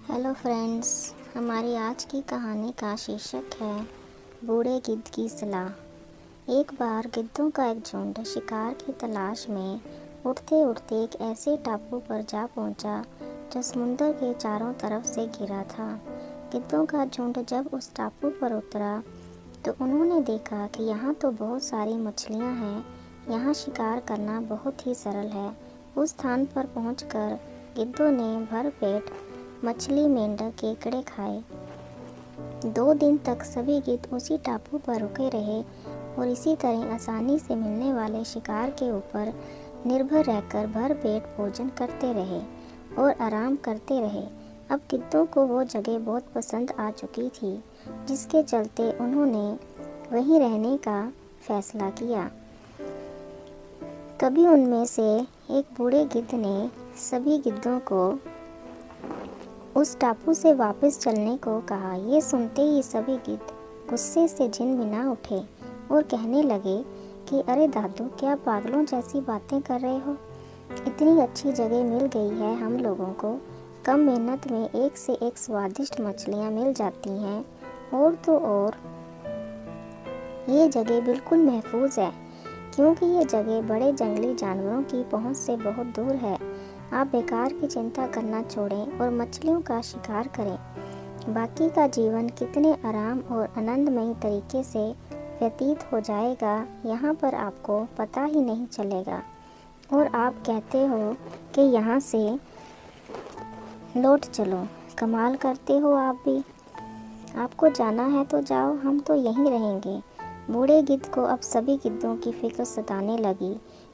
Hello friends, हमारी आज की कहानी का शीर्षक है बूढ़े गिद्ध की सलाह। एक बार गिद्धों का एक झुंड शिकार की तलाश में उड़ते उड़ते एक ऐसे टापू पर जा पहुंचा जो समुंदर के चारों तरफ से घिरा था। गिद्धों का झुंड जब उस टापू पर उतरा तो उन्होंने देखा कि यहाँ तो बहुत सारी मछलियाँ हैं। यहाँ शिकार करना बहुत ही सरल है। उस स्थान पर पहुंचकर गिद्धों ने भर पेट मछली, मेंढक, केकड़े खाए। 2 दिन तक सभी गिद्ध उसी टापू पर रुके रहे और इसी तरह आसानी से मिलने वाले शिकार के ऊपर निर्भर रहकर भर पेट भोजन करते रहे और आराम करते रहे। अब गिद्धों को वो जगह बहुत पसंद आ चुकी थी, जिसके चलते उन्होंने वहीं रहने का फैसला किया। तभी उनमें से एक बूढ़े गिद्ध ने सभी गिद्धों को उस टापू से वापस चलने को कहा। ये सुनते ही सभी गिद्ध गुस्से से झिनमिना उठे और कहने लगे कि अरे दादू, क्या पागलों जैसी बातें कर रहे हो? इतनी अच्छी जगह मिल गई है हम लोगों को। कम मेहनत में एक से एक स्वादिष्ट मछलियाँ मिल जाती हैं और तो और ये जगह बिल्कुल महफूज है, क्योंकि ये जगह बड़े जंगली जानवरों की पहुंच से बहुत दूर है। आप बेकार की चिंता करना छोड़ें और मछलियों का शिकार करें। बाकी का जीवन कितने आराम और आनंदमयी तरीके से व्यतीत हो जाएगा, यहाँ पर आपको पता ही नहीं चलेगा। और आप कहते हो कि यहाँ से लौट चलो। कमाल करते हो आप भी। आपको जाना है तो जाओ, हम तो यहीं रहेंगे। बूढ़े गिद्ध को अब सभी गिद्धों की फिक्र सताने लगी,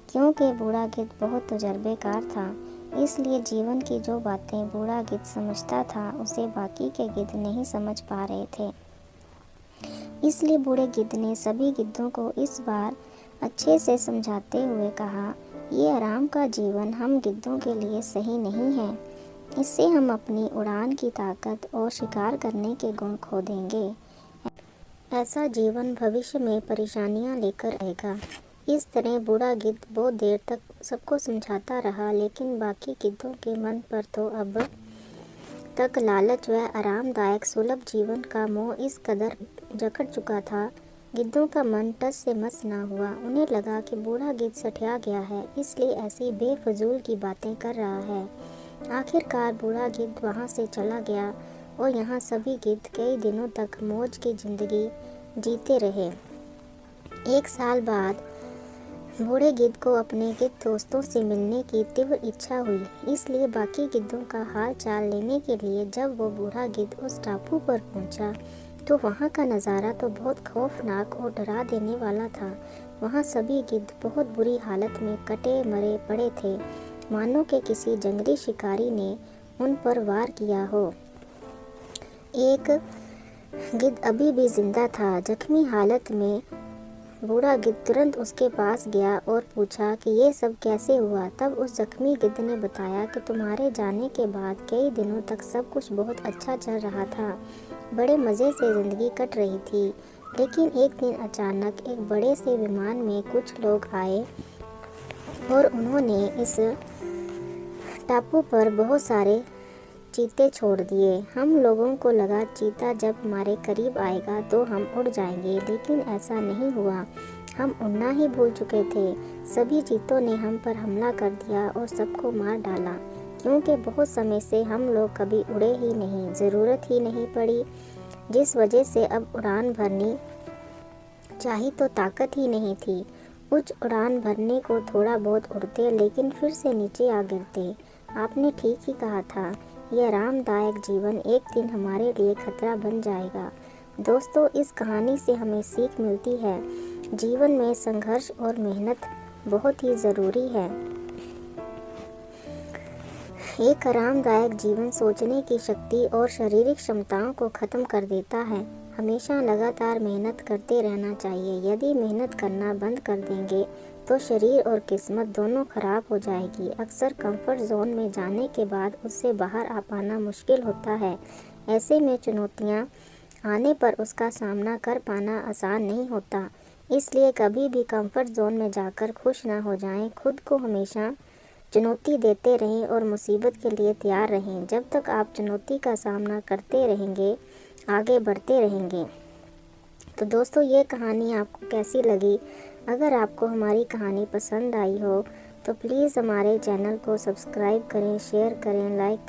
क्योंकि बूढ़ा गिद्ध बहुत तजुर्बेकार था। इसलिए जीवन की जो बातें बूढ़ा गिद्ध समझता था, उसे बाकी के गिद्ध नहीं समझ पा रहे थे। इसलिए बूढ़े गिद्ध ने सभी गिद्धों को इस बार अच्छे से समझाते हुए कहा, ये आराम का जीवन हम गिद्धों के लिए सही नहीं है। इससे हम अपनी उड़ान की ताकत और शिकार करने के गुण खो देंगे। ऐसा जीवन भविष्य में परेशानियां लेकर आएगा। इस तरह बूढ़ा गिद्ध बहुत देर तक सबको समझाता रहा, लेकिन बाकी गिद्धों के मन पर तो अब तक लालच व आरामदायक सुलभ जीवन का मोह इस कदर जकड़ चुका था, गिद्धों का मन टस से मस ना हुआ। उन्हें लगा कि बूढ़ा गिद्ध सठिया गया है, इसलिए ऐसी बेफजूल की बातें कर रहा है। आखिरकार बूढ़ा गिद्ध वहाँ से चला गया और यहाँ सभी गिद्ध कई दिनों तक मौज की जिंदगी जीते रहे। 1 साल बाद बूढ़े गिद्ध को अपने गिद्ध दोस्तों से मिलने की तीव्र इच्छा हुई, इसलिए बाकी गिद्धों का हाल चाल लेने के लिए जब वो बूढ़ा गिद्ध उस टापू पर पहुंचा, तो वहाँ का नज़ारा तो बहुत खौफनाक और डरा देने वाला था। वहाँ सभी गिद्ध बहुत बुरी हालत में कटे मरे पड़े थे, मानो कि किसी जंगली शिकारी ने उन पर वार किया हो। एक गिद्ध अभी भी जिंदा था। जख्मी हालत में बूढ़ा गिद्ध तुरंत उसके पास गया और पूछा कि ये सब कैसे हुआ। तब उस जख्मी गिद्ध ने बताया कि तुम्हारे जाने के बाद कई दिनों तक सब कुछ बहुत अच्छा चल रहा था, बड़े मज़े से ज़िंदगी कट रही थी। लेकिन एक दिन अचानक एक बड़े से विमान में कुछ लोग आए और उन्होंने इस टापू पर बहुत सारे चीते छोड़ दिए। हम लोगों को लगा चीता जब हमारे करीब आएगा तो हम उड़ जाएंगे, लेकिन ऐसा नहीं हुआ। हम उड़ना ही भूल चुके थे। सभी चीतों ने हम पर हमला कर दिया और सबको मार डाला, क्योंकि बहुत समय से हम लोग कभी उड़े ही नहीं, ज़रूरत ही नहीं पड़ी, जिस वजह से अब उड़ान भरनी चाहिए तो ताकत ही नहीं थी। उच्च उड़ान भरने को थोड़ा बहुत उड़ते, लेकिन फिर से नीचे आ गिरते। आपने ठीक ही कहा था, यह आरामदायक जीवन एक दिन हमारे लिए खतरा बन जाएगा। दोस्तों, इस कहानी से हमें सीख मिलती है, जीवन में संघर्ष और मेहनत बहुत ही ज़रूरी है। एक आरामदायक जीवन सोचने की शक्ति और शारीरिक क्षमताओं को ख़त्म कर देता है। हमेशा लगातार मेहनत करते रहना चाहिए। यदि मेहनत करना बंद कर देंगे तो शरीर और किस्मत दोनों खराब हो जाएगी। अक्सर कंफर्ट जोन में जाने के बाद उससे बाहर आ पाना मुश्किल होता है। ऐसे में चुनौतियां आने पर उसका सामना कर पाना आसान नहीं होता। इसलिए कभी भी कंफर्ट जोन में जाकर खुश ना हो जाएं। खुद को हमेशा चुनौती देते रहें और मुसीबत के लिए तैयार रहें। जब तक आप चुनौती का सामना करते रहेंगे, आगे बढ़ते रहेंगे। तो दोस्तों, ये कहानी आपको कैसी लगी? अगर आपको हमारी कहानी पसंद आई हो तो प्लीज़ हमारे चैनल को सब्सक्राइब करें, शेयर करें, लाइक